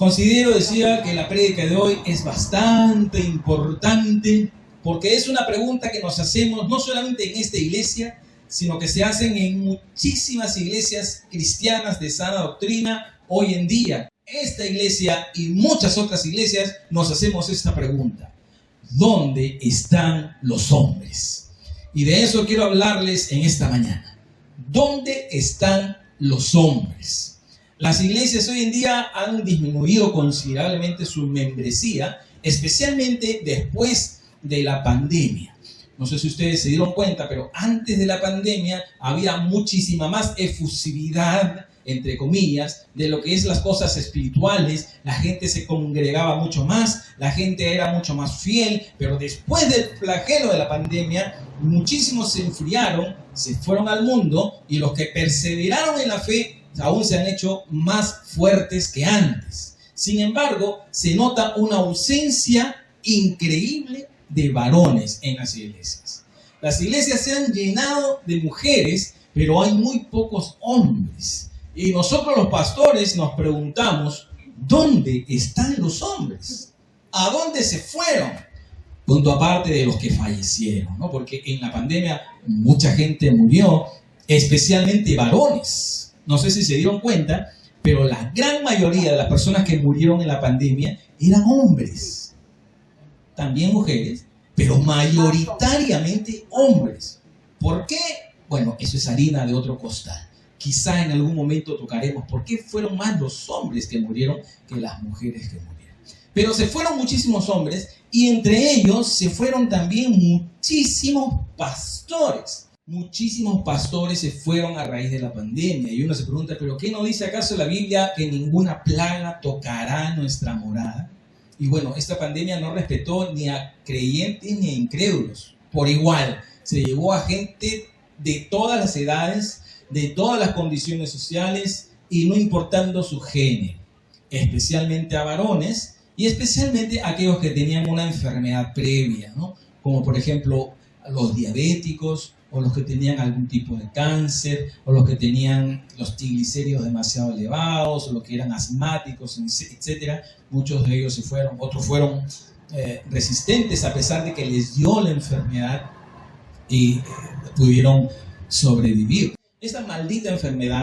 Considero, decía, que la prédica de hoy es bastante importante porque es una pregunta que nos hacemos no solamente en esta iglesia, sino que se hacen en muchísimas iglesias cristianas de sana doctrina hoy en día. Esta iglesia y muchas otras iglesias nos hacemos esta pregunta: ¿dónde están los hombres? Y de eso quiero hablarles en esta mañana. ¿Dónde están los hombres? Las iglesias hoy en día han disminuido considerablemente su membresía, especialmente después de la pandemia. No sé si ustedes se dieron cuenta, pero antes de la pandemia había muchísima más efusividad, entre comillas, de lo que es las cosas espirituales. La gente se congregaba mucho más, la gente era mucho más fiel, pero después del flagelo de la pandemia, muchísimos se enfriaron, se fueron al mundo, y los que perseveraron en la fe aún se han hecho más fuertes que antes. Sin embargo, se nota una ausencia increíble de varones en las iglesias. Las iglesias se han llenado de mujeres, pero hay muy pocos hombres. Y nosotros los pastores nos preguntamos: ¿dónde están los hombres? ¿A dónde se fueron? Punto aparte de los que fallecieron, ¿no? Porque en la pandemia mucha gente murió, especialmente varones. No sé si se dieron cuenta, pero la gran mayoría de las personas que murieron en la pandemia eran hombres. También mujeres, pero mayoritariamente hombres. ¿Por qué? Bueno, eso es harina de otro costal. Quizá en algún momento tocaremos por qué fueron más los hombres que murieron que las mujeres que murieron. Pero se fueron muchísimos hombres, y entre ellos se fueron también muchísimos pastores. Muchísimos pastores se fueron a raíz de la pandemia. Y uno se pregunta: ¿pero qué no dice acaso la Biblia que ninguna plaga tocará nuestra morada? Y bueno, esta pandemia no respetó ni a creyentes ni a incrédulos. Por igual, se llevó a gente de todas las edades, de todas las condiciones sociales, y no importando su género. Especialmente a varones, y especialmente a aquellos que tenían una enfermedad previa, ¿no? Como por ejemplo los diabéticos, o los que tenían algún tipo de cáncer, o los que tenían los triglicéridos demasiado elevados, o los que eran asmáticos, etc. Muchos de ellos se fueron, otros fueron resistentes a pesar de que les dio la enfermedad, y pudieron sobrevivir. Esta maldita enfermedad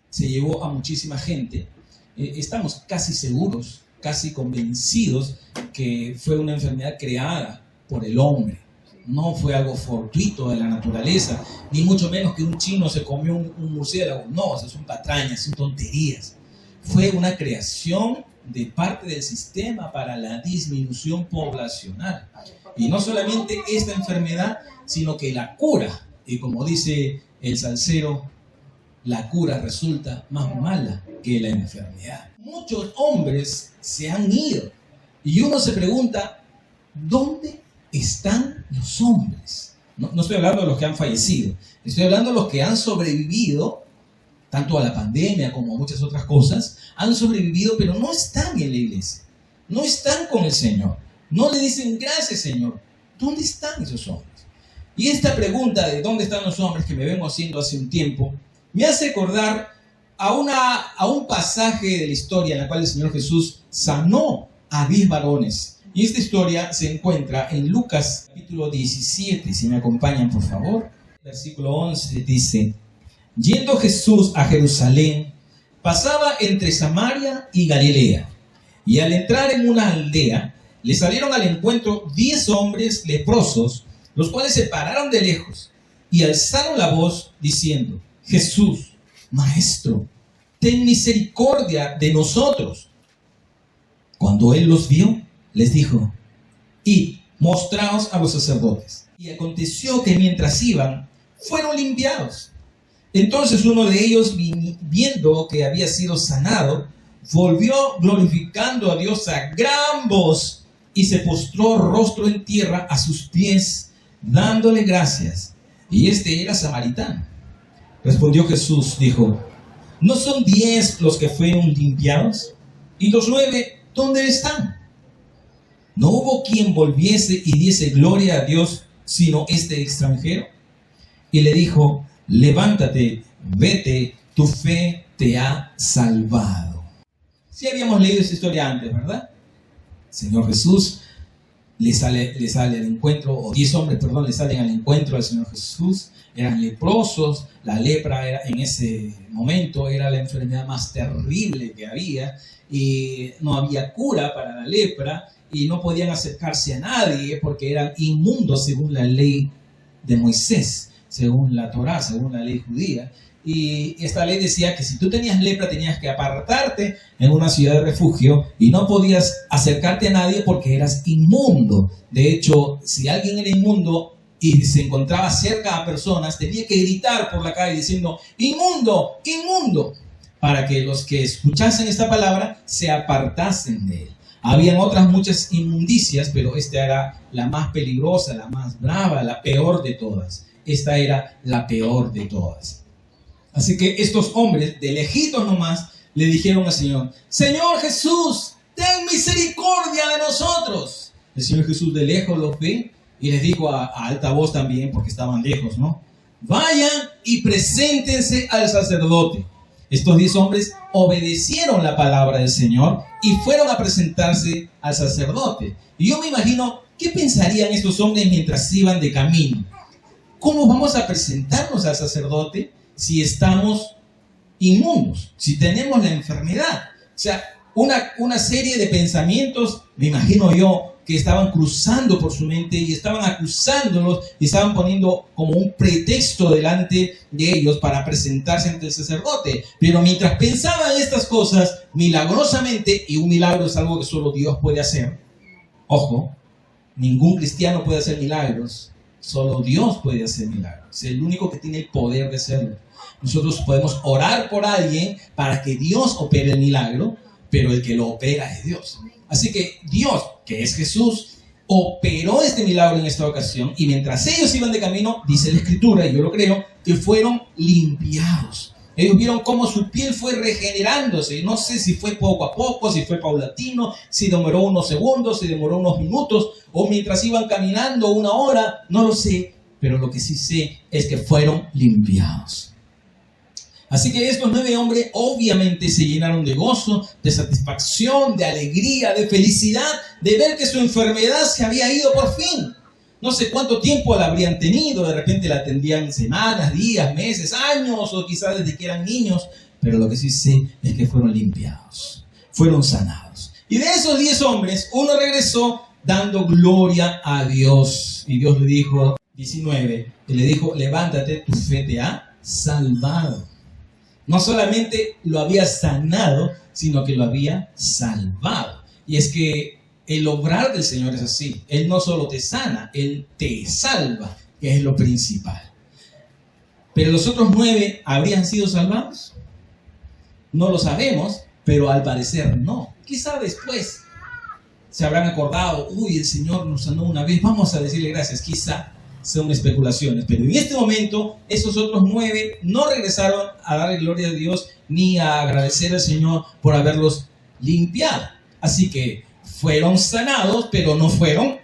se llevó a muchísima gente. Estamos casi seguros, casi convencidos que fue una enfermedad creada por el hombre. No fue algo fortuito de la naturaleza, ni mucho menos que un chino se comió un murciélago. No, eso son patrañas, son tonterías. Fue una creación de parte del sistema para la disminución poblacional. Y no solamente esta enfermedad, sino que la cura, y como dice el salsero, la cura resulta más mala que la enfermedad. Muchos hombres se han ido, y uno se pregunta: ¿dónde están los hombres? No estoy hablando de los que han fallecido, estoy hablando de los que han sobrevivido, tanto a la pandemia como a muchas otras cosas. Han sobrevivido, pero no están en la iglesia, no están con el Señor, no le dicen gracias, Señor. ¿Dónde están esos hombres? Y esta pregunta de ¿dónde están los hombres?, que me vengo haciendo hace un tiempo, me hace acordar a un pasaje de la historia en la cual el Señor Jesús sanó a 10 varones. Y esta historia se encuentra en Lucas capítulo 17, si me acompañan por favor. Versículo 11 dice: yendo Jesús a Jerusalén, pasaba entre Samaria y Galilea, y al entrar en una aldea, le salieron al encuentro 10 hombres leprosos, los cuales se pararon de lejos y alzaron la voz diciendo: Jesús, Maestro, ten misericordia de nosotros. Cuando él los vio, les dijo: id, mostraos a los sacerdotes. Y aconteció que mientras iban, fueron limpiados. Entonces uno de ellos, viendo que había sido sanado, volvió glorificando a Dios a gran voz, y se postró rostro en tierra a sus pies, dándole gracias. Y este era samaritano. Respondió Jesús, dijo: ¿no son 10 los que fueron limpiados? ¿Y los 9 dónde están? No hubo quien volviese y diese gloria a Dios, sino este extranjero. Y le dijo: levántate, vete, tu fe te ha salvado. Sí habíamos leído esa historia antes, ¿verdad? El Señor Jesús le sale al encuentro, o 10 hombres, perdón, le salen al encuentro al Señor Jesús. Eran leprosos. La lepra era, en ese momento era la enfermedad más terrible que había, y no había cura para la lepra, y no podían acercarse a nadie porque eran inmundos según la ley de Moisés, según la Torá, según la ley judía. Y esta ley decía que si tú tenías lepra tenías que apartarte en una ciudad de refugio y no podías acercarte a nadie porque eras inmundo. De hecho, si alguien era inmundo y se encontraba cerca a personas, tenía que gritar por la calle diciendo inmundo, inmundo, para que los que escuchasen esta palabra se apartasen de él. Habían otras muchas inmundicias, pero esta era la más peligrosa, la más brava, la peor de todas. Esta era la peor de todas. Así que estos hombres, de lejitos nomás, le dijeron al Señor: Señor Jesús, ten misericordia de nosotros. El Señor Jesús de lejos los ve y les dijo a alta voz también, porque estaban lejos, ¿no? Vayan y preséntense al sacerdote. Estos 10 hombres obedecieron la palabra del Señor y fueron a presentarse al sacerdote. Y yo me imagino, ¿qué pensarían estos hombres mientras iban de camino? ¿Cómo vamos a presentarnos al sacerdote si estamos inmundos, si tenemos la enfermedad? O sea, una serie de pensamientos, me imagino yo, que estaban cruzando por su mente y estaban acusándolos y estaban poniendo como un pretexto delante de ellos para presentarse ante el sacerdote. Pero mientras pensaban estas cosas, milagrosamente, y un milagro es algo que solo Dios puede hacer, ojo, ningún cristiano puede hacer milagros, solo Dios puede hacer milagros, es el único que tiene el poder de hacerlo. Nosotros podemos orar por alguien para que Dios opere el milagro, pero el que lo opera es Dios. Así que Dios, que es Jesús, operó este milagro en esta ocasión, y mientras ellos iban de camino, dice la Escritura, y yo lo creo, que fueron limpiados. Ellos vieron cómo su piel fue regenerándose. No sé si fue poco a poco, si fue paulatino, si demoró unos segundos, si demoró unos minutos, o mientras iban caminando 1 hora, no lo sé, pero lo que sí sé es que fueron limpiados. Así que estos 9 hombres obviamente se llenaron de gozo, de satisfacción, de alegría, de felicidad, de ver que su enfermedad se había ido por fin. No sé cuánto tiempo la habrían tenido, de repente la tendrían semanas, días, meses, años, o quizás desde que eran niños, pero lo que sí sé es que fueron limpiados, fueron sanados. Y de esos 10 hombres, uno regresó dando gloria a Dios. Y Dios le dijo, 19, y le dijo: levántate, tu fe te ha salvado. No solamente lo había sanado, sino que lo había salvado. Y es que el obrar del Señor es así. Él no solo te sana, Él te salva, que es lo principal. Pero los otros 9, ¿habrían sido salvados? No lo sabemos, pero al parecer no. Quizá después se habrán acordado: uy, el Señor nos sanó una vez, vamos a decirle gracias. Quizá son especulaciones, pero en este momento esos otros 9 no regresaron a darle gloria a Dios ni a agradecer al Señor por haberlos limpiado. Así que fueron sanados, pero no fueron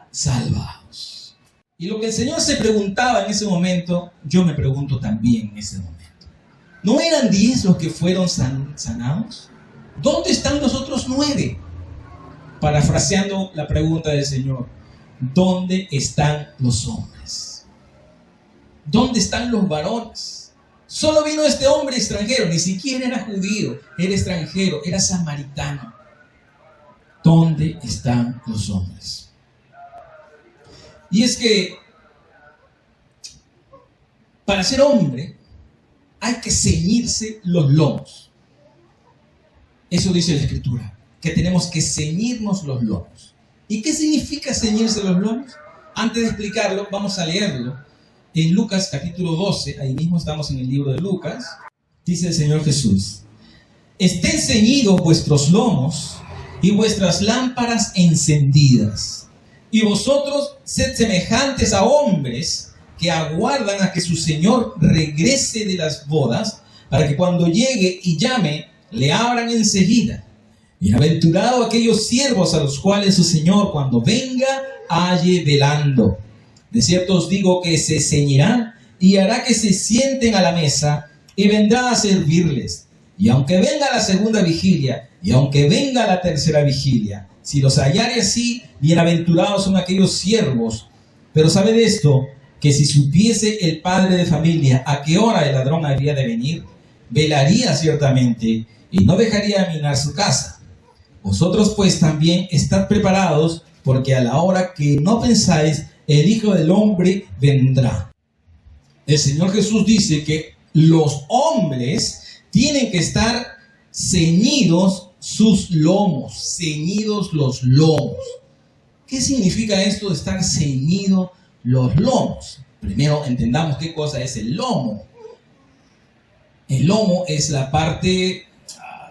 salvados. Y lo que el Señor se preguntaba en ese momento, yo me pregunto también en ese momento: ¿no eran 10 los que fueron sanados? ¿Dónde están los otros 9? Parafraseando la pregunta del Señor: ¿dónde están los hombres? ¿Dónde están los varones? Solo vino este hombre extranjero, ni siquiera era judío, era extranjero, era samaritano. ¿Dónde están los hombres? Y es que para ser hombre hay que ceñirse los lomos. Eso dice la Escritura, que tenemos que ceñirnos los lomos. ¿Y qué significa ceñirse los lomos? Antes de explicarlo, vamos a leerlo en Lucas capítulo 12, ahí mismo estamos en el libro de Lucas. Dice el Señor Jesús: estén ceñidos vuestros lomos y vuestras lámparas encendidas, y vosotros sed semejantes a hombres que aguardan a que su Señor regrese de las bodas, para que cuando llegue y llame, le abran enseguida. Bienaventurados aquellos siervos a los cuales su Señor, cuando venga, halle velando. De cierto os digo que se ceñirán y hará que se sienten a la mesa y vendrá a servirles. Y aunque venga la segunda vigilia, y aunque venga la tercera vigilia, si los hallare así, bienaventurados son aquellos siervos. Pero sabed esto, que si supiese el padre de familia a qué hora el ladrón habría de venir, velaría ciertamente y no dejaría minar su casa. Vosotros pues también estad preparados, porque a la hora que no pensáis, el Hijo del Hombre vendrá. El Señor Jesús dice que los hombres tienen que estar ceñidos sus lomos, ceñidos los lomos. ¿Qué significa esto de estar ceñidos los lomos? Primero entendamos qué cosa es el lomo. El lomo es la parte,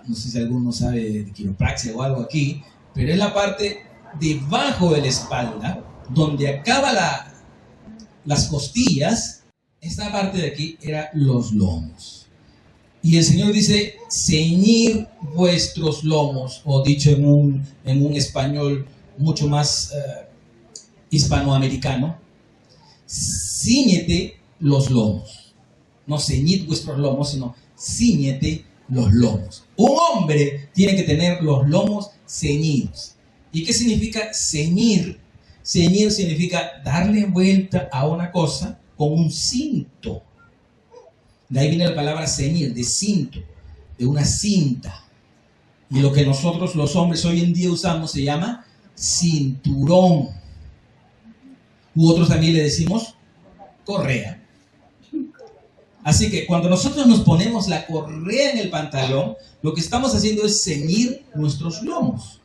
no sé si alguno sabe de quiropraxia o algo aquí, pero es la parte debajo de la espalda, donde acaba las costillas. Esta parte de aquí era los lomos. Y el Señor dice, ceñir vuestros lomos, o dicho en un español mucho más hispanoamericano, cíñete los lomos. No ceñid vuestros lomos, sino cíñete los lomos. Un hombre tiene que tener los lomos ceñidos. ¿Y qué significa ceñir? Ceñir significa darle vuelta a una cosa con un cinto. De ahí viene la palabra ceñir, de cinto, de una cinta. Y lo que nosotros los hombres hoy en día usamos se llama cinturón. U otros también le decimos correa. Así que cuando nosotros nos ponemos la correa en el pantalón, lo que estamos haciendo es ceñir nuestros lomos.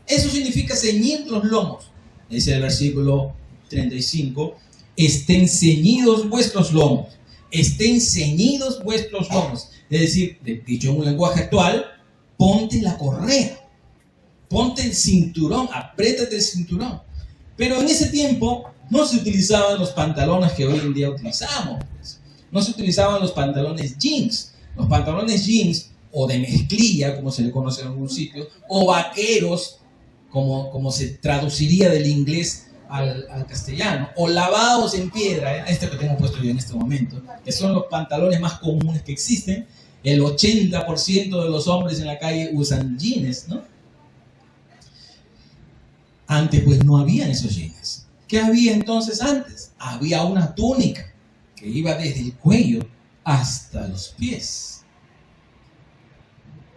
Eso significa ceñir los lomos. Dice el versículo 35, estén ceñidos vuestros lomos. Estén ceñidos vuestros lomos. Es decir, dicho en un lenguaje actual, ponte la correa. Ponte el cinturón, apriétate el cinturón. Pero en ese tiempo no se utilizaban los pantalones que hoy en día utilizamos. No se utilizaban los pantalones jeans. Los pantalones jeans, o de mezclilla, como se le conoce en algún sitio, o vaqueros, como se traduciría del inglés al castellano, o lavados en piedra, este que tengo puesto yo en este momento, que son los pantalones más comunes que existen. El 80% de los hombres en la calle usan jeans, ¿no? Antes pues no habían esos jeans. ¿Qué había entonces antes? Había una túnica que iba desde el cuello hasta los pies.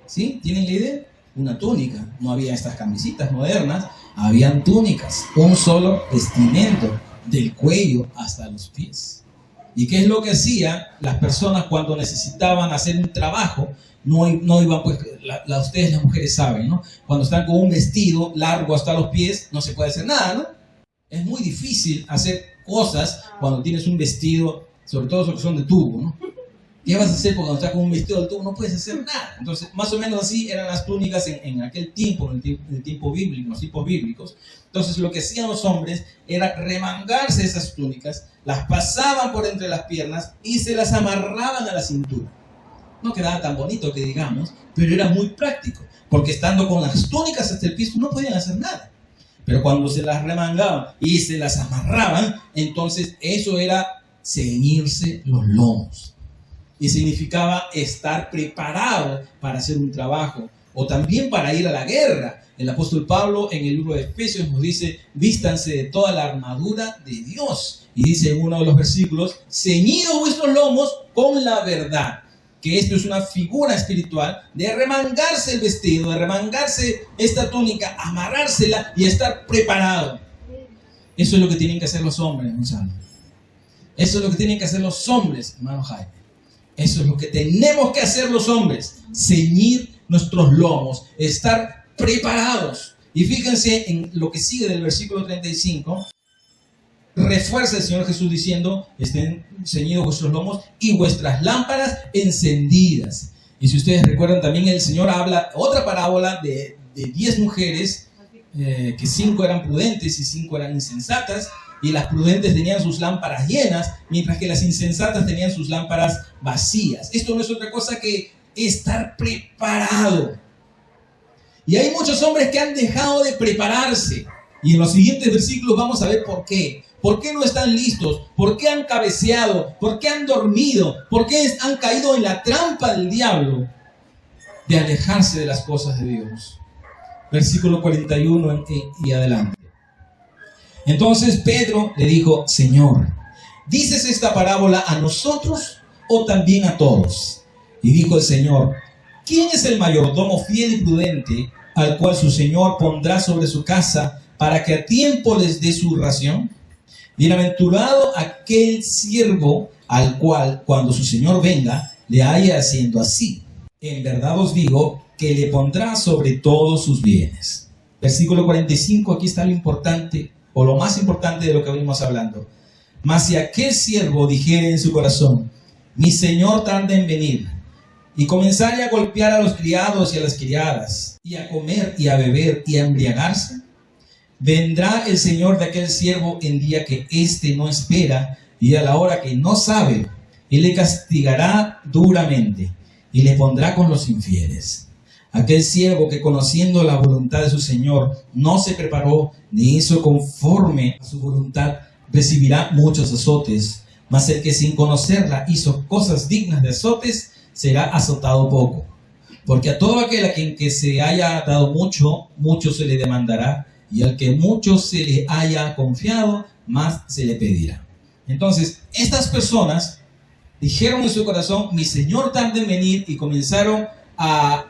¿Sí? ¿Tienen la idea? Una túnica. No había estas camisitas modernas, habían túnicas, un solo vestimento del cuello hasta los pies. ¿Y qué es lo que hacían las personas cuando necesitaban hacer un trabajo? No iban, pues, ustedes las mujeres saben, ¿no? Cuando están con un vestido largo hasta los pies, no se puede hacer nada, ¿no? Es muy difícil hacer cosas cuando tienes un vestido, sobre todo los que son de tubo, ¿no? ¿Qué vas a hacer? Porque cuando estás con un vestido de tubo no puedes hacer nada. Entonces, más o menos así eran las túnicas en aquel tiempo, en el tiempo bíblico, los tiempos bíblicos. Entonces, lo que hacían los hombres era remangarse esas túnicas, las pasaban por entre las piernas y se las amarraban a la cintura. No quedaba tan bonito que digamos, pero era muy práctico, porque estando con las túnicas hasta el piso no podían hacer nada. Pero cuando se las remangaban y se las amarraban, entonces eso era ceñirse los lomos. Y significaba estar preparado para hacer un trabajo o también para ir a la guerra. El apóstol Pablo en el libro de Efesios nos dice, vístanse de toda la armadura de Dios. Y dice en uno de los versículos, ceñidos vuestros lomos con la verdad. Que esto es una figura espiritual de remangarse el vestido, de remangarse esta túnica, amarrársela y estar preparado. Eso es lo que tienen que hacer los hombres, Gonzalo. Eso es lo que tienen que hacer los hombres, hermano Jaime. Eso es lo que tenemos que hacer los hombres, ceñir nuestros lomos, estar preparados. Y fíjense en lo que sigue del versículo 35. Refuerza el Señor Jesús diciendo, estén ceñidos vuestros lomos y vuestras lámparas encendidas. Y si ustedes recuerdan, también el Señor habla otra parábola de 10 mujeres, que 5 eran prudentes y 5 eran insensatas, y las prudentes tenían sus lámparas llenas, mientras que las insensatas tenían sus lámparas vacías. Esto no es otra cosa que estar preparado. Y hay muchos hombres que han dejado de prepararse. Y en los siguientes versículos vamos a ver por qué. ¿Por qué no están listos? ¿Por qué han cabeceado? ¿Por qué han dormido? ¿Por qué han caído en la trampa del diablo? de alejarse de las cosas de Dios. Versículo 41 y adelante. Entonces Pedro le dijo: Señor, ¿dices esta parábola a nosotros o también a todos? Y dijo el Señor: ¿quién es el mayordomo fiel y prudente al cual su Señor pondrá sobre su casa para que a tiempo les dé su ración? Bienaventurado aquel siervo al cual, cuando su Señor venga, le haya haciendo así. En verdad os digo que le pondrá sobre todos sus bienes. Versículo 45, aquí está lo importante, o lo más importante de lo que venimos hablando. Mas si aquel siervo dijere en su corazón: mi Señor tarda en venir, y comenzare a golpear a los criados y a las criadas, y a comer y a beber y a embriagarse, vendrá el Señor de aquel siervo en día que éste no espera y a la hora que no sabe, y le castigará duramente, y le pondrá con los infieles. Aquel siervo que, conociendo la voluntad de su Señor, no se preparó ni hizo conforme a su voluntad, recibirá muchos azotes. Mas el que sin conocerla hizo cosas dignas de azotes, será azotado poco. Porque a todo aquel a quien que se haya dado mucho, mucho se le demandará, y al que mucho se le haya confiado, más se le pedirá. Entonces, estas personas dijeron en su corazón: mi Señor tarda en venir, y comenzaron a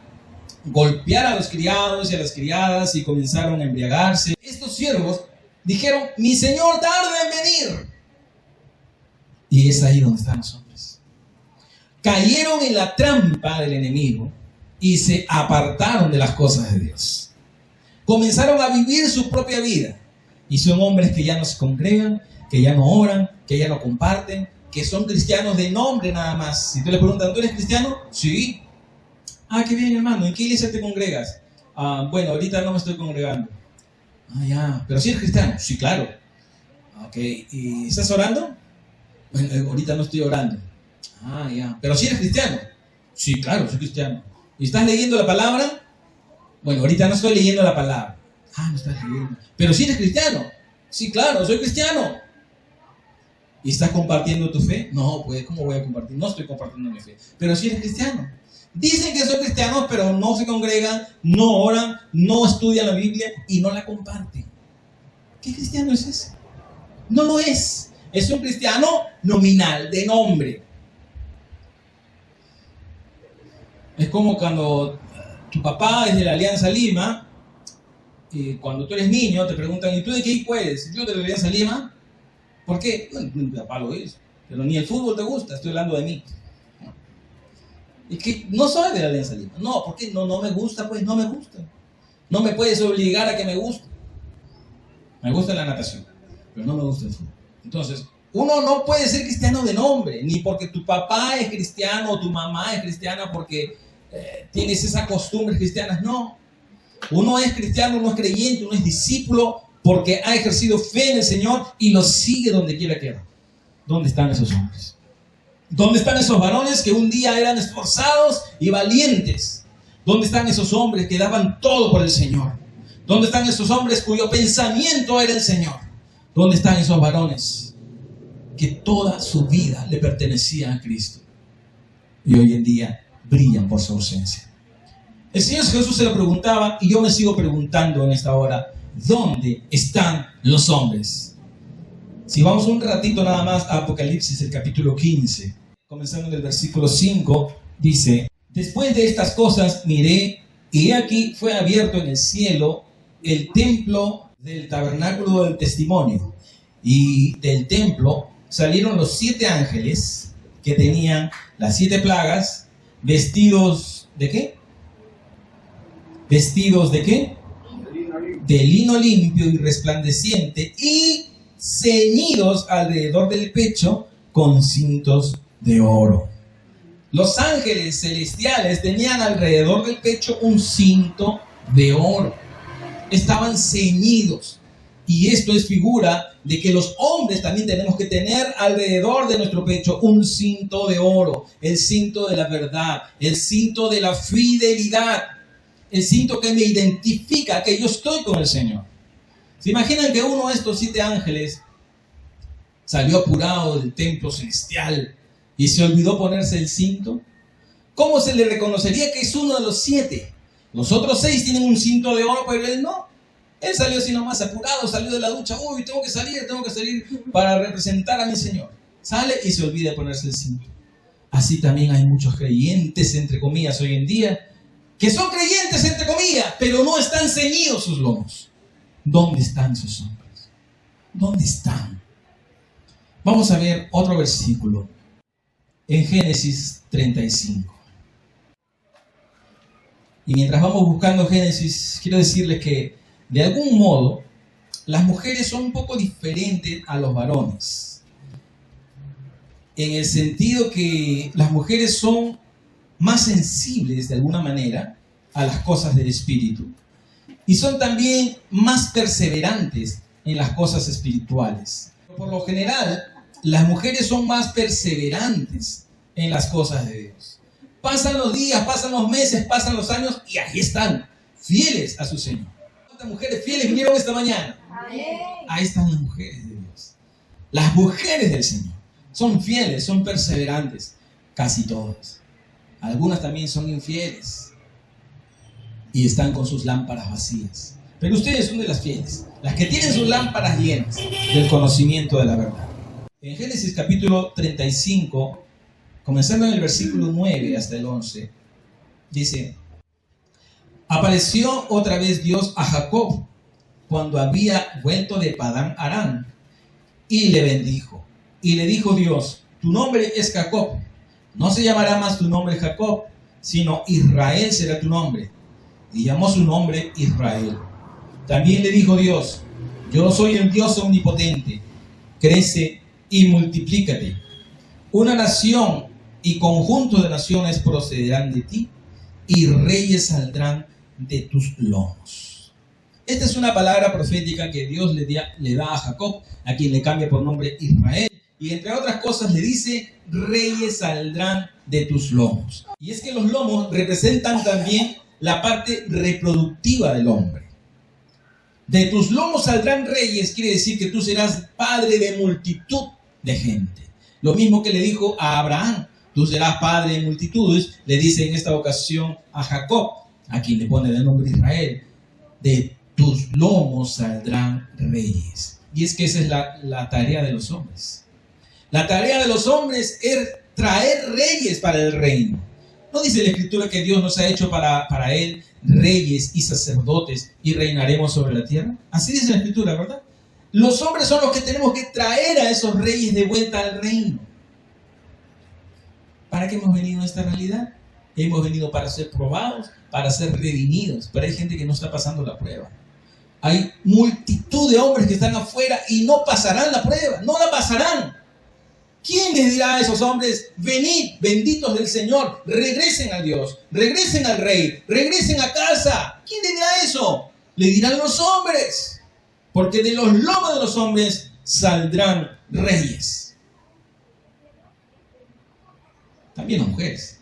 golpear a los criados y a las criadas, y comenzaron a embriagarse. Estos siervos dijeron: mi Señor tarda en venir. Y es ahí donde están los hombres. Cayeron en la trampa del enemigo y se apartaron de las cosas de Dios. Comenzaron a vivir su propia vida. Y son hombres que ya no se congregan, que ya no oran, que ya no comparten, que son cristianos de nombre nada más. Si tú le preguntas: ¿tú eres cristiano? Sí. Ah, qué bien, hermano. ¿En qué iglesia te congregas? Bueno, ahorita no me estoy congregando. Ah, ya. ¿Pero si eres cristiano? Sí, claro. Ok. ¿Y estás orando? Bueno, ahorita no estoy orando. Ah, ya. ¿Pero si eres cristiano? Sí, claro, soy cristiano. ¿Y estás leyendo la palabra? Bueno, ahorita no estoy leyendo la palabra. Ah, no estás leyendo. ¿Pero si eres cristiano? Sí, claro, soy cristiano. ¿Y estás compartiendo tu fe? No, pues, ¿cómo voy a compartir? No estoy compartiendo mi fe. Pero si eres cristiano. Dicen que son cristianos, pero no se congregan, no oran, no estudian la Biblia y no la comparten. ¿Qué cristiano es ese? No lo es. Es un cristiano nominal, de nombre. Es como cuando tu papá es de la Alianza Lima, y cuando tú eres niño te preguntan: ¿y tú de qué equipo eres? Yo de la Alianza Lima. ¿Por qué? Bueno, mi papá lo es, pero ni el fútbol te gusta, estoy hablando de mí. Es que no soy de la Alianza Lima. No, ¿por qué? No me gusta, pues no me gusta. No me puedes obligar a que me guste. Me gusta la natación, pero no me gusta el fútbol. Entonces, uno no puede ser cristiano de nombre, ni porque tu papá es cristiano o tu mamá es cristiana porque tienes esas costumbres cristianas. No. Uno es cristiano, uno es creyente, uno es discípulo porque ha ejercido fe en el Señor y lo sigue donde quiera que vaya. ¿Dónde están esos hombres? ¿Dónde están esos varones que un día eran esforzados y valientes? ¿Dónde están esos hombres que daban todo por el Señor? ¿Dónde están esos hombres cuyo pensamiento era el Señor? ¿Dónde están esos varones que toda su vida le pertenecían a Cristo? Y hoy en día brillan por su ausencia. El Señor Jesús se lo preguntaba y yo me sigo preguntando en esta hora: ¿dónde están los hombres? Si vamos un ratito nada más a Apocalipsis, el capítulo 15, comenzando en el versículo 5, dice: después de estas cosas miré, y he aquí fue abierto en el cielo el templo del tabernáculo del testimonio, y del templo salieron los 7 ángeles que tenían las 7 plagas, vestidos ¿de qué? ¿Vestidos de qué? De lino limpio y resplandeciente, y ceñidos alrededor del pecho con cintos de oro. Los ángeles celestiales tenían alrededor del pecho un cinto de oro. Estaban ceñidos. Y esto es figura de que los hombres también tenemos que tener alrededor de nuestro pecho un cinto de oro, el cinto de la verdad, el cinto de la fidelidad, el cinto que me identifica que yo estoy con el Señor. ¿Se imaginan que uno de estos 7 ángeles salió apurado del templo celestial y se olvidó ponerse el cinto? ¿Cómo se le reconocería que es uno de los 7? Los otros 6 tienen un cinto de oro, pero él no. Él salió así nomás apurado, salió de la ducha. Uy, tengo que salir para representar a mi Señor. Sale y se olvida de ponerse el cinto. Así también hay muchos creyentes, entre comillas, hoy en día, que son creyentes, entre comillas, pero no están ceñidos sus lomos. ¿Dónde están sus hombres? ¿Dónde están? Vamos a ver otro versículo en Génesis 35. Y mientras vamos buscando Génesis, quiero decirles que de algún modo las mujeres son un poco diferentes a los varones. En el sentido que las mujeres son más sensibles de alguna manera a las cosas del espíritu. Y son también más perseverantes en las cosas espirituales. Por lo general, las mujeres son más perseverantes en las cosas de Dios. Pasan los días, pasan los meses, pasan los años y ahí están, fieles a su Señor. ¿Cuántas mujeres fieles vinieron esta mañana? Amén. Ahí están las mujeres de Dios. Las mujeres del Señor son fieles, son perseverantes, casi todas. Algunas también son infieles y están con sus lámparas vacías. Pero ustedes son de las fieles, las que tienen sus lámparas llenas del conocimiento de la verdad. En Génesis capítulo 35, comenzando en el versículo 9 hasta el 11, dice: apareció otra vez Dios a Jacob cuando había vuelto de Padán Aram y le bendijo. Y le dijo Dios: tu nombre es Jacob, no se llamará más tu nombre Jacob, sino Israel será tu nombre. Y llamó su nombre Israel. También le dijo Dios: yo soy el Dios omnipotente, crece y multiplícate. Una nación y conjunto de naciones procederán de ti, y reyes saldrán de tus lomos. Esta es una palabra profética que Dios le da a Jacob, a quien le cambia por nombre Israel. Y entre otras cosas le dice: reyes saldrán de tus lomos. Y es que los lomos representan también la parte reproductiva del hombre. De tus lomos saldrán reyes, quiere decir que tú serás padre de multitud de gente. Lo mismo que le dijo a Abraham: tú serás padre de multitudes, le dice en esta ocasión a Jacob, a quien le pone el nombre Israel: de tus lomos saldrán reyes. Y es que esa es la tarea de los hombres. La tarea de los hombres es traer reyes para el reino. ¿No dice la Escritura que Dios nos ha hecho para Él reyes y sacerdotes y reinaremos sobre la tierra? Así dice la Escritura, ¿verdad? Los hombres son los que tenemos que traer a esos reyes de vuelta al reino. ¿Para qué hemos venido a esta realidad? Hemos venido para ser probados, para ser redimidos. Pero hay gente que no está pasando la prueba. Hay multitud de hombres que están afuera y no pasarán la prueba, no la pasarán. ¿Quién les dirá a esos hombres: venid, benditos del Señor, regresen a Dios, regresen al Rey, regresen a casa? ¿Quién les dirá eso? Le dirán los hombres, porque de los lomos de los hombres saldrán reyes. También las mujeres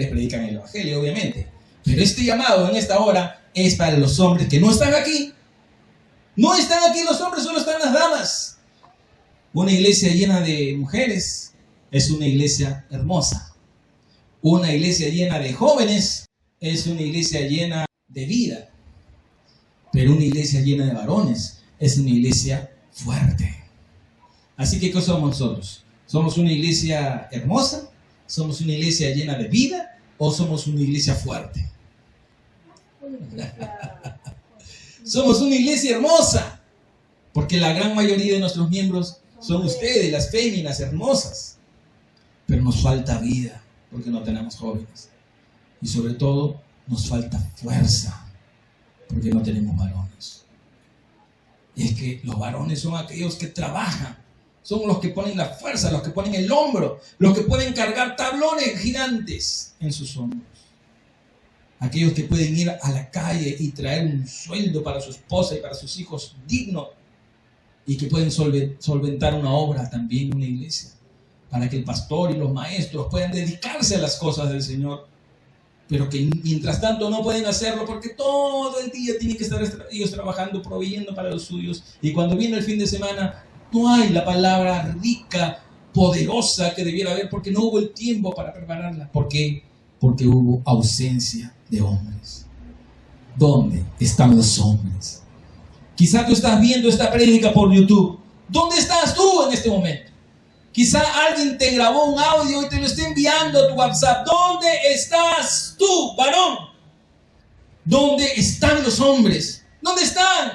predican el Evangelio, obviamente, pero este llamado en esta hora es para los hombres que no están aquí. No están aquí los hombres, solo están las damas. Una iglesia llena de mujeres es una iglesia hermosa. Una iglesia llena de jóvenes es una iglesia llena de vida. Pero una iglesia llena de varones es una iglesia fuerte. Así que, ¿qué somos nosotros? ¿Somos una iglesia hermosa? ¿Somos una iglesia llena de vida? ¿O somos una iglesia fuerte? Somos una iglesia hermosa, porque la gran mayoría de nuestros miembros son ustedes, las féminas hermosas. Pero nos falta vida, porque no tenemos jóvenes. Y sobre todo, nos falta fuerza, porque no tenemos varones. Y es que los varones son aquellos que trabajan, son los que ponen la fuerza, los que ponen el hombro, los que pueden cargar tablones gigantes en sus hombros. Aquellos que pueden ir a la calle y traer un sueldo para su esposa y para sus hijos digno, y que pueden solventar una obra también en una iglesia, para que el pastor y los maestros puedan dedicarse a las cosas del Señor, pero que mientras tanto no pueden hacerlo porque todo el día tienen que estar ellos trabajando, proveyendo para los suyos, y cuando viene el fin de semana no hay la palabra rica, poderosa que debiera haber, porque no hubo el tiempo para prepararla. ¿Por qué? Porque hubo ausencia de hombres. ¿Dónde están los hombres? Quizá tú estás viendo esta prédica por YouTube. ¿Dónde estás tú en este momento? Quizá alguien te grabó un audio y te lo está enviando a tu WhatsApp. ¿Dónde estás tú, varón? ¿Dónde están los hombres? ¿Dónde están?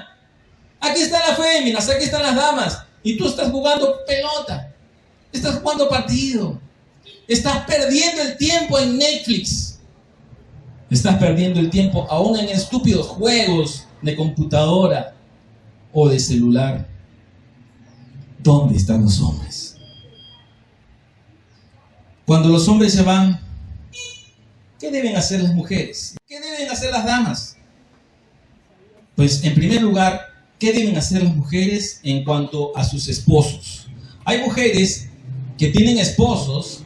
Aquí están las féminas, aquí están las damas. Y tú estás jugando pelota. Estás jugando partido. Estás perdiendo el tiempo en Netflix. Estás perdiendo el tiempo aún en estúpidos juegos de computadora o de celular. ¿Dónde están los hombres? Cuando los hombres se van, ¿qué deben hacer las mujeres? ¿Qué deben hacer las damas? Pues en primer lugar, ¿qué deben hacer las mujeres en cuanto a sus esposos? Hay mujeres que tienen esposos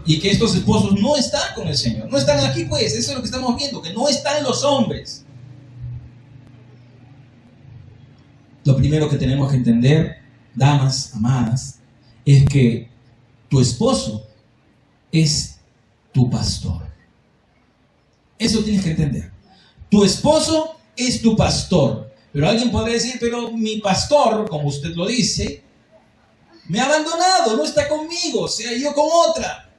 y que estos esposos no están con el Señor. No están aquí, pues. Eso es lo que estamos viendo, que no están los hombres. Lo primero que tenemos que entender, damas amadas, es que tu esposo es tu pastor. Eso tienes que entender. Tu esposo es tu pastor. Pero alguien podría decir, pero mi pastor, como usted lo dice, me ha abandonado, no está conmigo, se ha ido con otra.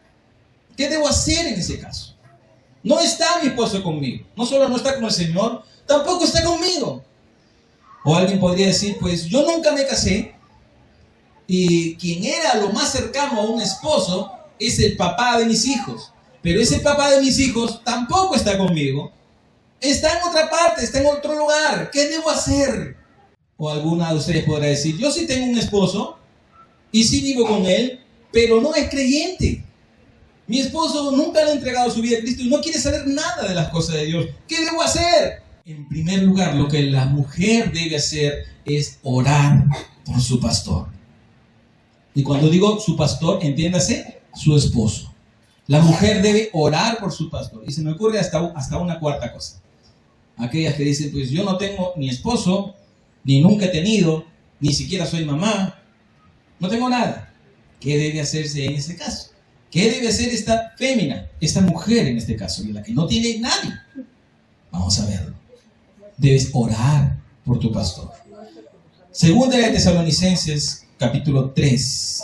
¿Qué debo hacer en ese caso? No está mi esposo conmigo. No solo no está con el Señor, tampoco está conmigo. O alguien podría decir, pues yo nunca me casé y quien era lo más cercano a un esposo es el papá de mis hijos. Pero ese papá de mis hijos tampoco está conmigo. Está en otra parte, está en otro lugar. ¿Qué debo hacer? O alguna de ustedes podrá decir, yo sí tengo un esposo y sí vivo con él, pero no es creyente. Mi esposo nunca le ha entregado su vida a Cristo y no quiere saber nada de las cosas de Dios. ¿Qué debo hacer? En primer lugar, lo que la mujer debe hacer es orar por su pastor. Y cuando digo su pastor, entiéndase, su esposo. La mujer debe orar por su pastor. Y se me ocurre hasta una cuarta cosa. Aquellas que dicen, pues yo no tengo ni esposo, ni nunca he tenido, ni siquiera soy mamá. No tengo nada. ¿Qué debe hacerse en ese caso? ¿Qué debe hacer esta fémina, esta mujer en este caso, y la que no tiene nadie? Vamos a verlo. Debes orar por tu pastor. Segunda de Tesalonicenses, capítulo 3.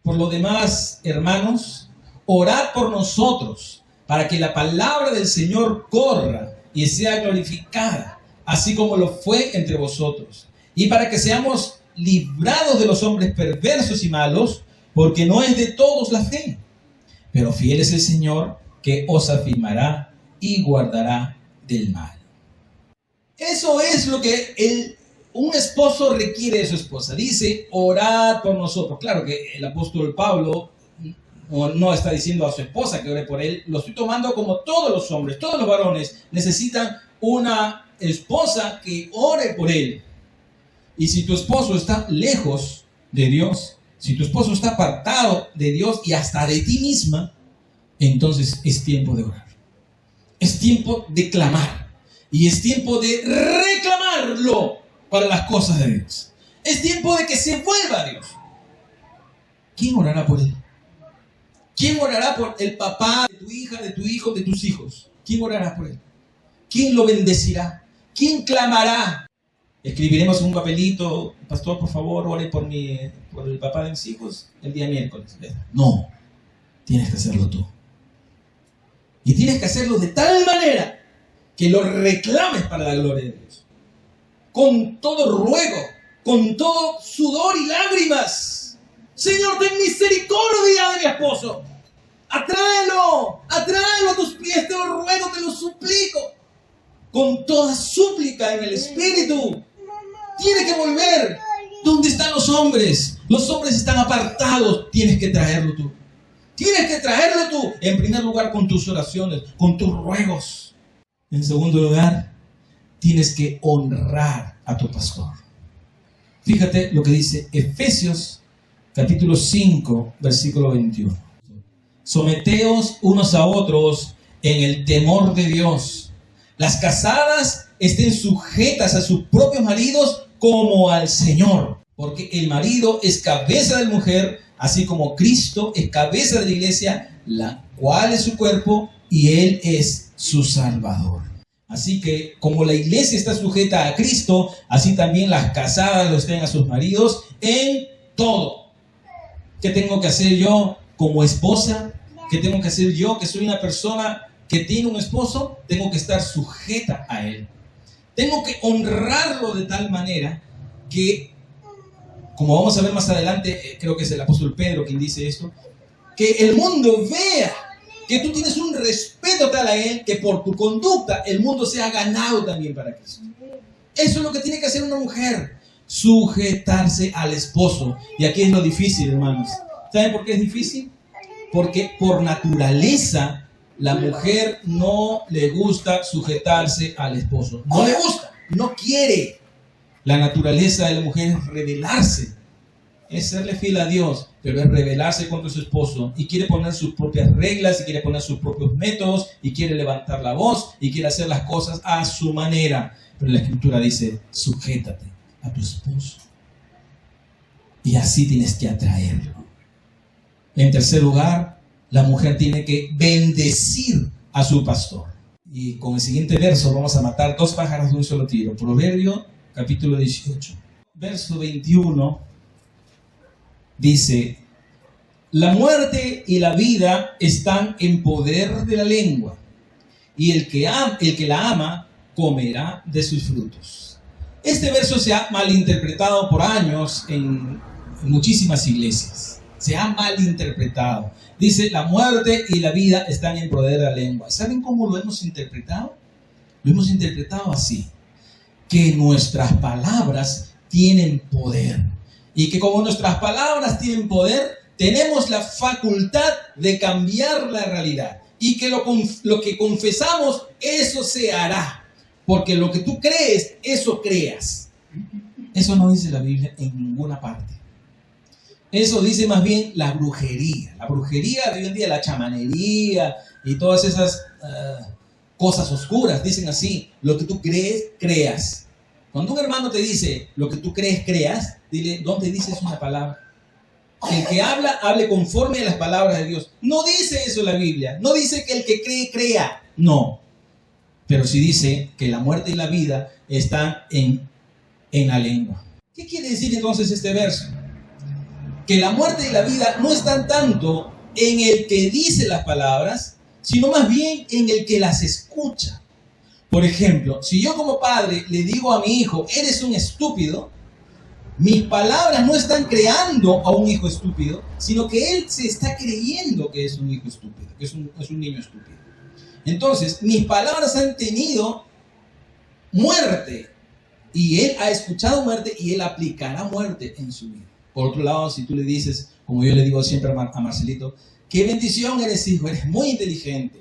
Por lo demás, hermanos, orad por nosotros, para que la palabra del Señor corra y sea glorificada, así como lo fue entre vosotros, y para que seamos librados de los hombres perversos y malos, porque no es de todos la fe. Pero fiel es el Señor, que os afirmará y guardará del mal. Eso es lo que un esposo requiere de su esposa. Dice, orad por nosotros. Claro que el apóstol Pablo no está diciendo a su esposa que ore por él. Lo estoy tomando como todos los hombres, todos los varones necesitan una esposa que ore por él. Y si tu esposo está lejos de Dios, si tu esposo está apartado de Dios y hasta de ti misma, entonces es tiempo de orar. Es tiempo de clamar. Y es tiempo de reclamarlo para las cosas de Dios. Es tiempo de que se vuelva a Dios. ¿Quién orará por él? ¿Quién orará por el papá de tu hija, de tu hijo, de tus hijos? ¿Quién orará por él? ¿Quién lo bendecirá? ¿Quién clamará? Escribiremos en un papelito, pastor, por favor, ore por el papá de mis hijos el día miércoles. No, tienes que hacerlo tú. Y tienes que hacerlo de tal manera que lo reclames para la gloria de Dios. Con todo ruego, con todo sudor y lágrimas. Señor, ten misericordia de mi esposo. Atráelo a tus pies, te lo ruego, te lo suplico. Con toda súplica en el Espíritu. Tiene que volver. ¿Dónde están los hombres? Los hombres están apartados. Tienes que traerlo tú. Tienes que traerlo tú. En primer lugar, con tus oraciones, con tus ruegos. En segundo lugar, tienes que honrar a tu pastor. Fíjate lo que dice Efesios, capítulo 5, versículo 21. Someteos unos a otros en el temor de Dios. Las casadas estén sujetas a sus propios maridos como al Señor, porque el marido es cabeza de la mujer, así como Cristo es cabeza de la iglesia, la cual es su cuerpo, y Él es su Salvador. Así que como la iglesia está sujeta a Cristo, así también las casadas lo estén a sus maridos en todo. ¿Qué tengo que hacer yo como esposa? ¿Qué tengo que hacer yo que soy una persona que tiene un esposo? Tengo que estar sujeta a él. Tengo que honrarlo de tal manera que, como vamos a ver más adelante, creo que es el apóstol Pedro quien dice esto, que el mundo vea que tú tienes un respeto tal a él, que por tu conducta el mundo sea ganado también para Cristo. Eso es lo que tiene que hacer una mujer, sujetarse al esposo. Y aquí es lo difícil, hermanos. ¿Saben por qué es difícil? Porque por naturaleza la mujer no le gusta sujetarse al esposo. No le gusta, no quiere. La naturaleza de la mujer es rebelarse, es serle fiel a Dios, pero es rebelarse contra su esposo y quiere poner sus propias reglas y quiere poner sus propios métodos y quiere levantar la voz y quiere hacer las cosas a su manera. Pero la Escritura dice, sujétate a tu esposo y así tienes que atraerlo. En tercer lugar, la mujer tiene que bendecir a su pastor. Y con el siguiente verso vamos a matar dos pájaros de un solo tiro. Proverbio capítulo 18, verso 21, dice: la muerte y la vida están en poder de la lengua, y el que la ama comerá de sus frutos. Este verso se ha malinterpretado por años en muchísimas iglesias. Se ha malinterpretado. Dice, la muerte y la vida están en poder de la lengua. ¿Saben cómo lo hemos interpretado? Lo hemos interpretado así: que nuestras palabras tienen poder. Y que como nuestras palabras tienen poder, tenemos la facultad de cambiar la realidad. Y que lo que confesamos, eso se hará. Porque lo que tú crees, eso creas. Eso no dice la Biblia en ninguna parte. Eso dice más bien la brujería. La brujería de hoy en día, la chamanería y todas esas cosas oscuras, dicen así: lo que tú crees, creas. Cuando un hermano te dice lo que tú crees, creas, dile, ¿dónde dices una palabra? El que habla, hable conforme a las palabras de Dios. No dice eso la Biblia. No dice que el que cree, crea. No. Pero sí dice que la muerte y la vida están en la lengua. ¿Qué quiere decir entonces este verso? Que la muerte y la vida no están tanto en el que dice las palabras, sino más bien en el que las escucha. Por ejemplo, si yo como padre le digo a mi hijo, eres un estúpido, mis palabras no están creando a un hijo estúpido, sino que él se está creyendo que es un hijo estúpido, que es un niño estúpido. Entonces, mis palabras han tenido muerte, y él ha escuchado muerte, y él aplicará muerte en su vida. Por otro lado, si tú le dices, como yo le digo siempre a Marcelito, qué bendición eres, hijo, eres muy inteligente,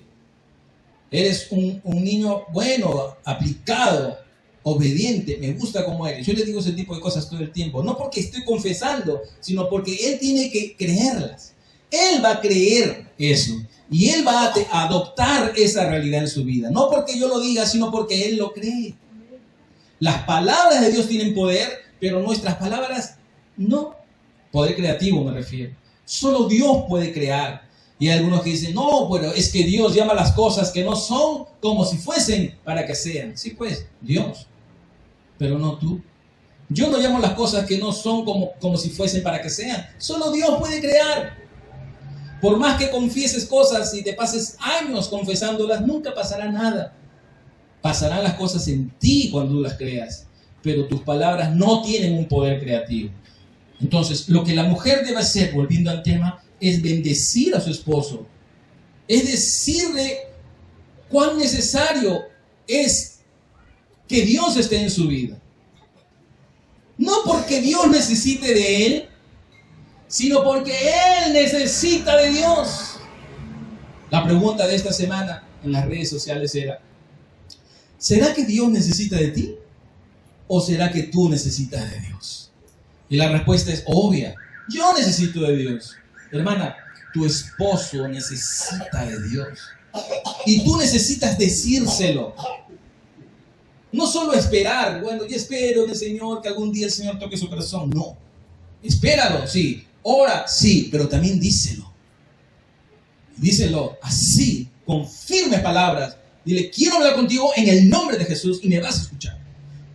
eres un niño bueno, aplicado, obediente, me gusta como eres. Yo le digo ese tipo de cosas todo el tiempo, no porque estoy confesando, sino porque él tiene que creerlas. Él va a creer eso y él va a adoptar esa realidad en su vida, no porque yo lo diga, sino porque él lo cree. Las palabras de Dios tienen poder, pero nuestras palabras no. Poder creativo me refiero. Solo Dios puede crear. Y hay algunos que dicen, no, pero es que Dios llama las cosas que no son como si fuesen para que sean. Sí, pues, Dios, pero no tú. Yo no llamo las cosas que no son como si fuesen para que sean. Solo Dios puede crear. Por más que confieses cosas y te pases años confesándolas, nunca pasará nada. Pasarán las cosas en ti cuando tú las creas, pero tus palabras no tienen un poder creativo. Entonces, lo que la mujer debe hacer, volviendo al tema, es bendecir a su esposo. Es decirle cuán necesario es que Dios esté en su vida. No porque Dios necesite de él, sino porque él necesita de Dios. La pregunta de esta semana en las redes sociales era: ¿será que Dios necesita de ti? ¿O será que tú necesitas de Dios? Y la respuesta es obvia. Yo necesito de Dios. Hermana, tu esposo necesita de Dios. Y tú necesitas decírselo. No solo esperar. Bueno, yo espero en el Señor, que algún día el Señor toque su corazón. No. Espéralo, sí. Ora, sí. Pero también díselo. Díselo así, con firmes palabras. Dile, quiero hablar contigo en el nombre de Jesús y me vas a escuchar.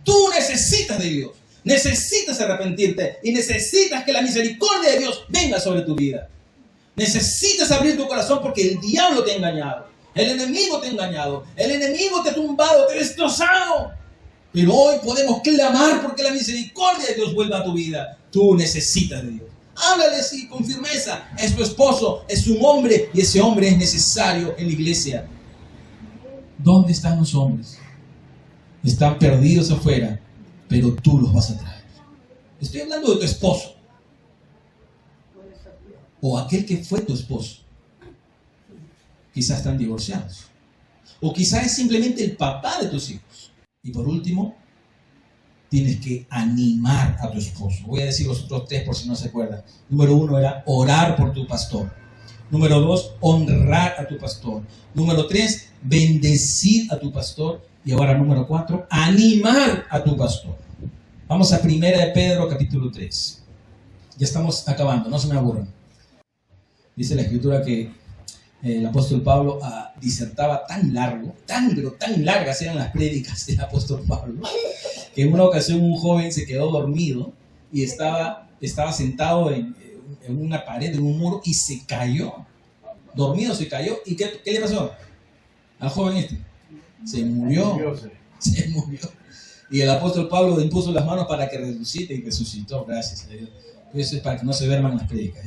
Tú necesitas de Dios, necesitas arrepentirte y necesitas que la misericordia de Dios venga sobre tu vida. Necesitas abrir tu corazón porque el diablo te ha engañado, el enemigo te ha engañado, el enemigo te ha tumbado, te ha destrozado. Pero hoy podemos clamar porque la misericordia de Dios vuelva a tu vida. Tú necesitas de Dios. Háblale así con firmeza. Es tu esposo, es un hombre y ese hombre es necesario en la iglesia. ¿Dónde están los hombres? Están perdidos afuera, pero tú los vas a traer. Estoy hablando de tu esposo o aquel que fue tu esposo. Quizás están divorciados o quizás es simplemente el papá de tus hijos. Y por último, tienes que animar a tu esposo. Voy a decir los otros 3 por si no se acuerdan. Número 1 era orar por tu pastor. Número 2, honrar a tu pastor. Número 3, bendecir a tu pastor. Y ahora número 4, animar a tu pastor. Vamos a 1 de Pedro capítulo 3. Ya estamos acabando, no se me aburran. Dice la escritura que el apóstol Pablo disertaba tan largo, pero tan largas eran las prédicas del apóstol Pablo, que en una ocasión un joven se quedó dormido y estaba sentado en una pared, en un muro, y se cayó. Dormido se cayó. ¿Y qué le pasó al joven este? Se murió. Se murió. Y el apóstol Pablo le impuso las manos para que resucite y resucitó. Gracias a Dios. Eso es para que no se duerman las prédicas.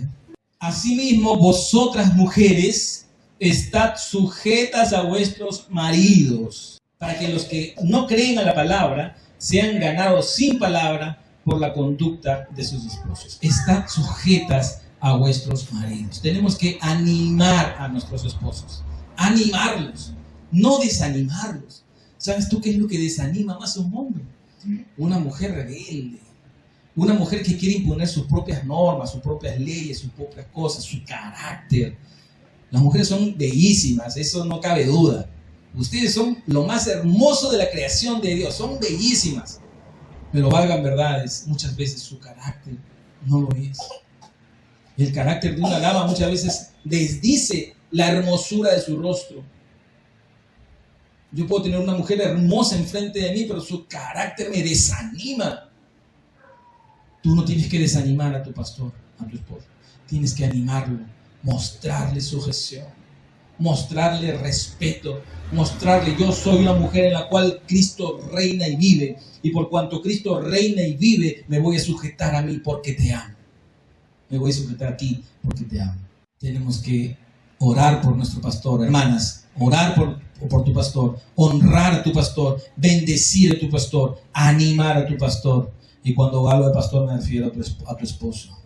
Asimismo, vosotras mujeres, estad sujetas a vuestros maridos, para que los que no creen a la palabra sean ganados sin palabra por la conducta de sus esposos. Estad sujetas a vuestros maridos. Tenemos que animar a nuestros esposos, animarlos, no desanimarlos. ¿Sabes tú qué es lo que desanima más a un hombre? Una mujer rebelde, una mujer que quiere imponer sus propias normas, sus propias leyes, sus propias cosas, su carácter. Las mujeres son bellísimas, eso no cabe duda. Ustedes son lo más hermoso de la creación de Dios, son bellísimas. Pero valgan verdades, muchas veces su carácter no lo es. El carácter de una dama muchas veces desdice la hermosura de su rostro. Yo puedo tener una mujer hermosa enfrente de mí, pero su carácter me desanima. Tú no tienes que desanimar a tu pastor, a tu esposo. Tienes que animarlo, mostrarle sujeción, mostrarle respeto, mostrarle: yo soy una mujer en la cual Cristo reina y vive, y por cuanto Cristo reina y vive, me voy a sujetar a mí porque te amo. Me voy a sujetar a ti porque te amo. Tenemos que orar por nuestro pastor, hermanas, orar por tu pastor, honrar a tu pastor, bendecir a tu pastor, animar a tu pastor. Y cuando hablo de pastor me refiero a tu esposo.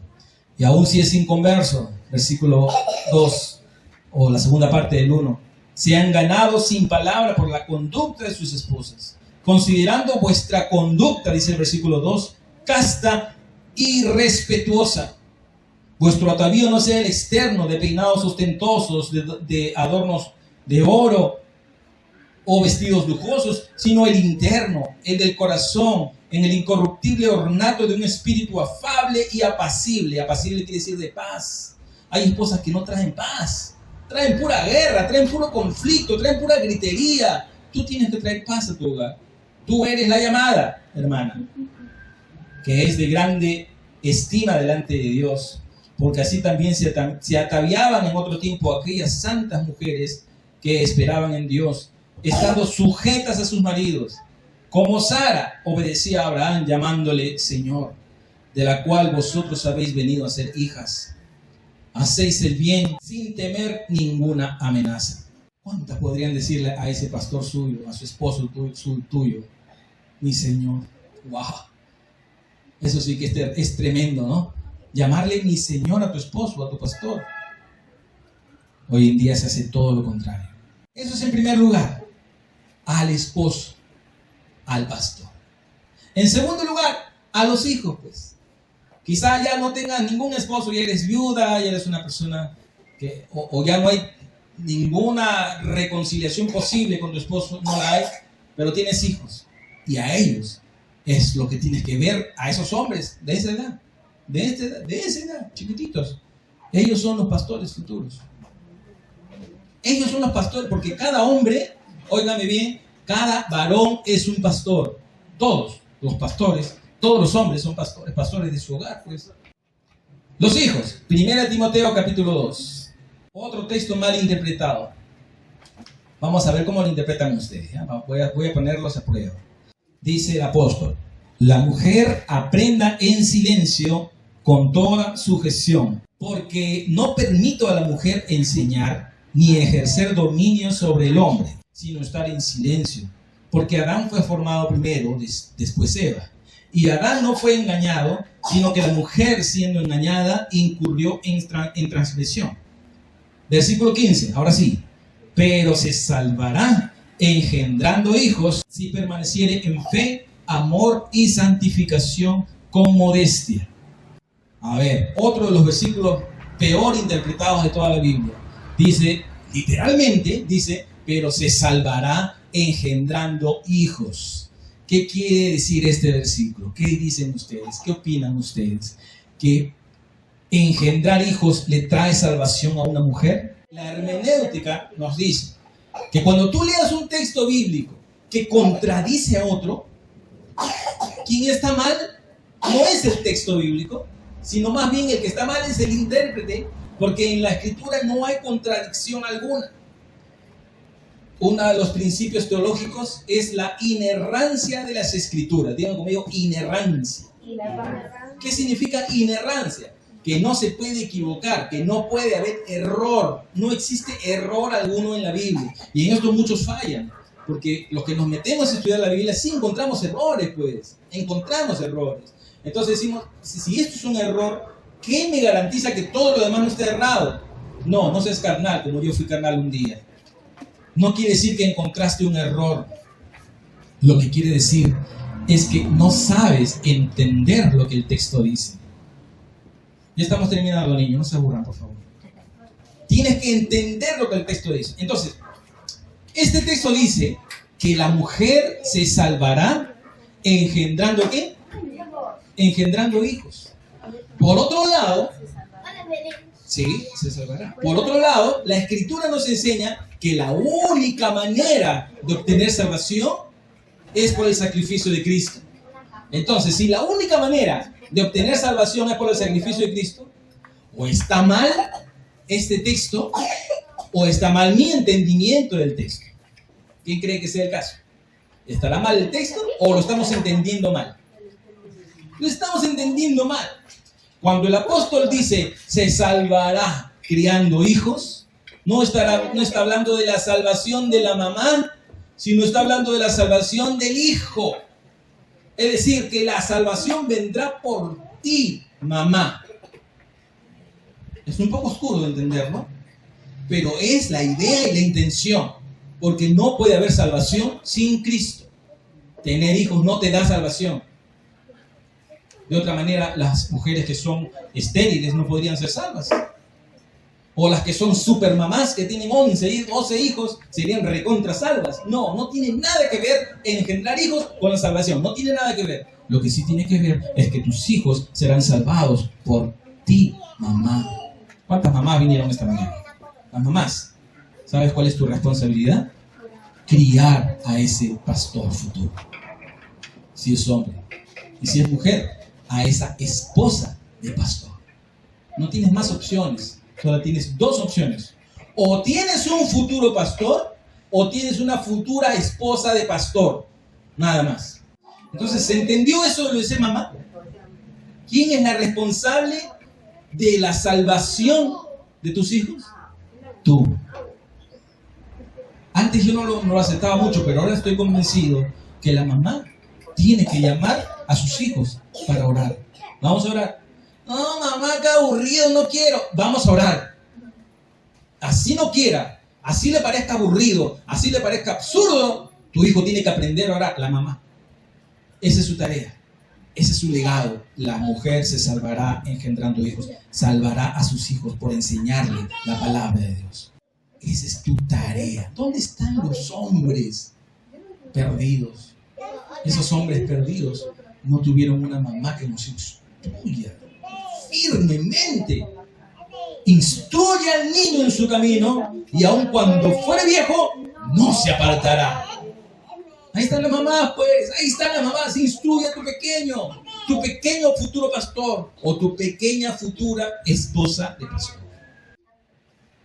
Y aún si es inconverso, versículo 2 o la segunda parte del 1, se han ganado sin palabra por la conducta de sus esposas, considerando vuestra conducta, dice el versículo 2, casta y respetuosa. Vuestro atavío no sea el externo, de peinados ostentosos, de adornos de oro o vestidos lujosos, sino el interno, el del corazón, en el incorruptible ornato de un espíritu afable y apacible. Apacible quiere decir de paz. Hay esposas que no traen paz, traen pura guerra, traen puro conflicto, traen pura gritería. Tú tienes que traer paz a tu hogar. Tú eres la llamada, hermana, que es de grande estima delante de Dios, porque así también se ataviaban en otro tiempo aquellas santas mujeres que esperaban en Dios, estando sujetas a sus maridos, como Sara obedecía a Abraham llamándole Señor, de la cual vosotros habéis venido a ser hijas. Hacéis el bien sin temer ninguna amenaza. ¿Cuántas podrían decirle a ese pastor suyo, a su esposo tuyo? Mi Señor. ¡Wow! Eso sí que es tremendo, ¿no? Llamarle mi Señor a tu esposo, a tu pastor. Hoy en día se hace todo lo contrario. Eso es en primer lugar, al esposo, al pastor. En segundo lugar, a los hijos, pues. Quizá ya no tengas ningún esposo, ya eres viuda, ya eres una persona que, o ya no hay ninguna reconciliación posible con tu esposo, no la hay, pero tienes hijos. Y a ellos es lo que tienes que ver, a esos hombres de esa edad, de esa edad, chiquititos. Ellos son los pastores futuros. Ellos son los pastores, porque cada hombre, óigame bien, cada varón es un pastor. Todos los pastores, todos los hombres son pastores, pastores de su hogar, pues. Los hijos, 1 Timoteo capítulo 2. Otro texto mal interpretado. Vamos a ver cómo lo interpretan ustedes. ¿Ya? Voy a ponerlos a prueba. Dice el apóstol: la mujer aprenda en silencio con toda sujeción, porque no permito a la mujer enseñar ni ejercer dominio sobre el hombre, sino estar en silencio. Porque Adán fue formado primero, después Eva. Y Adán no fue engañado, sino que la mujer, siendo engañada, incurrió en transgresión. Versículo 15, ahora sí. Pero se salvará engendrando hijos si permaneciere en fe, amor y santificación con modestia. A ver, otro de los versículos peor interpretados de toda la Biblia. Dice, literalmente, dice, pero se salvará engendrando hijos. ¿Qué quiere decir este versículo? ¿Qué dicen ustedes? ¿Qué opinan ustedes? ¿Que engendrar hijos le trae salvación a una mujer? La hermenéutica nos dice que cuando tú leas un texto bíblico que contradice a otro, quien está mal no es el texto bíblico, sino más bien el que está mal es el intérprete, porque en la escritura no hay contradicción alguna. Uno de los principios teológicos es la inerrancia de las escrituras. Digan conmigo, inerrancia. ¿Qué significa inerrancia? Que no se puede equivocar, que no puede haber error. No existe error alguno en la Biblia. Y en esto muchos fallan. Porque los que nos metemos a estudiar la Biblia sí encontramos errores, pues. Encontramos errores. Entonces decimos, si esto es un error, ¿qué me garantiza que todo lo demás no esté errado? No, no seas carnal, como yo fui carnal un día. No quiere decir que encontraste un error. Lo que quiere decir es que no sabes entender lo que el texto dice. Ya estamos terminando, niños, no se aburran, por favor. Tienes que entender lo que el texto dice. Entonces, este texto dice que la mujer se salvará engendrando ¿qué? Engendrando hijos. Por otro lado, sí, se salvará. Por otro lado, la escritura nos enseña que la única manera de obtener salvación es por el sacrificio de Cristo. Entonces, si la única manera de obtener salvación es por el sacrificio de Cristo, o está mal este texto, o está mal mi entendimiento del texto. ¿Quién cree que sea el caso? ¿Estará mal el texto o lo estamos entendiendo mal? Lo estamos entendiendo mal. Cuando el apóstol dice, se salvará criando hijos, no está hablando de la salvación de la mamá, sino está hablando de la salvación del hijo. Es decir, que la salvación vendrá por ti, mamá. Es un poco oscuro de entender, ¿no? Pero es la idea y la intención, porque no puede haber salvación sin Cristo. Tener hijos no te da salvación. De otra manera, las mujeres que son estériles no podrían ser salvas. O las que son super mamás, que tienen 11, 12 hijos, serían recontra salvas. No, no tiene nada que ver engendrar hijos con la salvación. No tiene nada que ver. Lo que sí tiene que ver es que tus hijos serán salvados por ti, mamá. ¿Cuántas mamás vinieron esta mañana? Las mamás. ¿Sabes cuál es tu responsabilidad? Criar a ese pastor futuro. Si es hombre. Y si es mujer, a esa esposa de pastor. No tienes más opciones. Solo tienes dos opciones. O tienes un futuro pastor, o tienes una futura esposa de pastor. Nada más. Entonces, ¿se entendió eso de lo de mamá? ¿Quién es la responsable de la salvación de tus hijos? Tú. Antes yo no lo aceptaba mucho, pero ahora estoy convencido que la mamá tiene que llamar a sus hijos para orar. Vamos a orar. No, mamá, qué aburrido, no quiero. Vamos a orar. Así no quiera, así le parezca aburrido, así le parezca absurdo, tu hijo tiene que aprender a orar, la mamá. Esa es su tarea, ese es su legado. La mujer se salvará engendrando hijos, salvará a sus hijos por enseñarle la palabra de Dios. Esa es tu tarea. ¿Dónde están los hombres perdidos? Esos hombres perdidos no tuvieron una mamá que nos instruya firmemente. Instruye al niño en su camino y aun cuando fuere viejo, no se apartará. Ahí están las mamás, pues. Ahí están las mamás. Instruye a tu pequeño futuro pastor o tu pequeña futura esposa de pastor.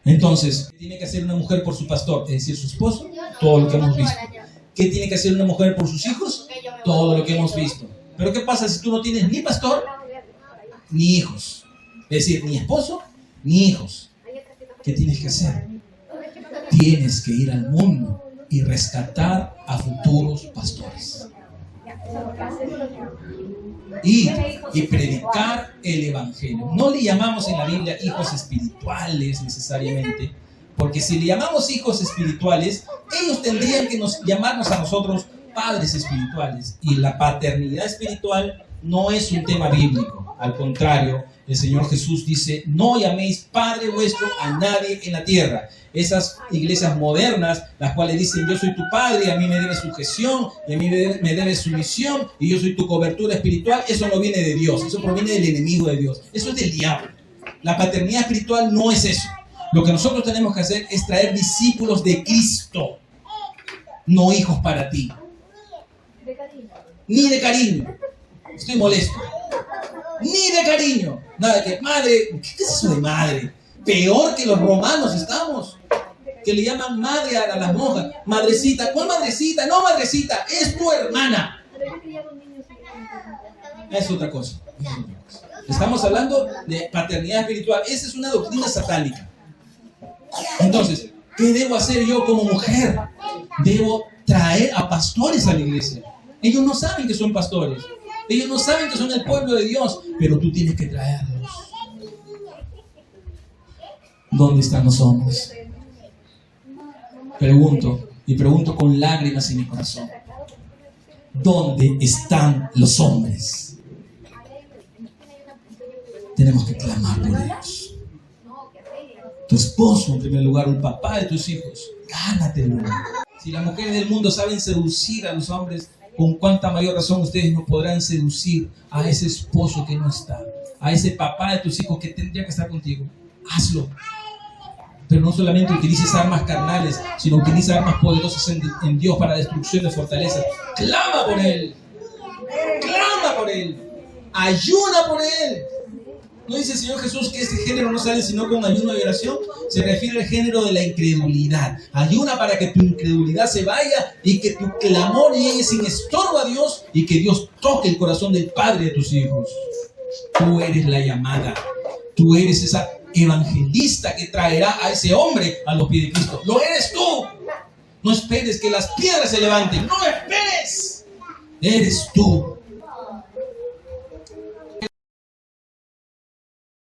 Entonces, ¿qué tiene que hacer una mujer por su pastor? Es decir, su esposo. Todo lo que hemos visto. ¿Qué tiene que hacer una mujer por sus hijos? Todo lo que hemos visto. Pero ¿qué pasa si tú no tienes ni pastor ni hijos? Es decir, ni esposo ni hijos. ¿Qué tienes que hacer? Tienes que ir al mundo y rescatar a futuros pastores. Y predicar el evangelio. No le llamamos en la Biblia hijos espirituales necesariamente, porque si le llamamos hijos espirituales, ellos tendrían que llamarnos a nosotros padres espirituales. Y la paternidad espiritual no es un tema bíblico. Al contrario, el Señor Jesús dice: no llaméis Padre vuestro a nadie en la tierra. Esas iglesias modernas, las cuales dicen: yo soy tu padre y a mí me debes sujeción, y a mí me debes sumisión, y yo soy tu cobertura espiritual, eso no viene de Dios, eso proviene del enemigo de Dios, eso es del diablo. La paternidad espiritual no es eso. Lo que nosotros tenemos que hacer es traer discípulos de Cristo, no hijos para ti. Ni de cariño. Estoy molesto. Ni de cariño. Nada que madre. ¿Qué es eso de madre? Peor que los romanos estamos, que le llaman madre a las monjas. Madrecita. ¿Cuál madrecita? No, madrecita, es tu hermana. Es otra cosa. Estamos hablando de paternidad espiritual. Esa es una doctrina satánica. Entonces, ¿qué debo hacer yo como mujer? Debo traer a pastores a la iglesia. Ellos no saben que son pastores. Ellos no saben que son el pueblo de Dios, pero tú tienes que traerlos. ¿Dónde están los hombres? Pregunto con lágrimas en mi corazón. ¿Dónde están los hombres? Tenemos que clamar por ellos. Tu esposo, en primer lugar, el papá de tus hijos, gánatelo. Si las mujeres del mundo saben seducir a los hombres, con cuánta mayor razón ustedes no podrán seducir a ese esposo que no está, a ese papá de tus hijos que tendría que estar contigo. Hazlo. Pero no solamente utilices armas carnales, sino utiliza armas poderosas en Dios para destrucción de fortalezas. Clama por Él. Clama por Él. Ayuna por Él. ¿No dice el Señor Jesús que este género no sale sino con ayuno y oración? Se refiere al género de la incredulidad. Ayuna para que tu incredulidad se vaya y que tu clamor llegue sin estorbo a Dios y que Dios toque el corazón del padre de tus hijos. Tú eres la llamada. Tú eres esa evangelista que traerá a ese hombre a los pies de Cristo. ¡Lo eres tú! No esperes que las piedras se levanten. ¡No esperes! Eres tú.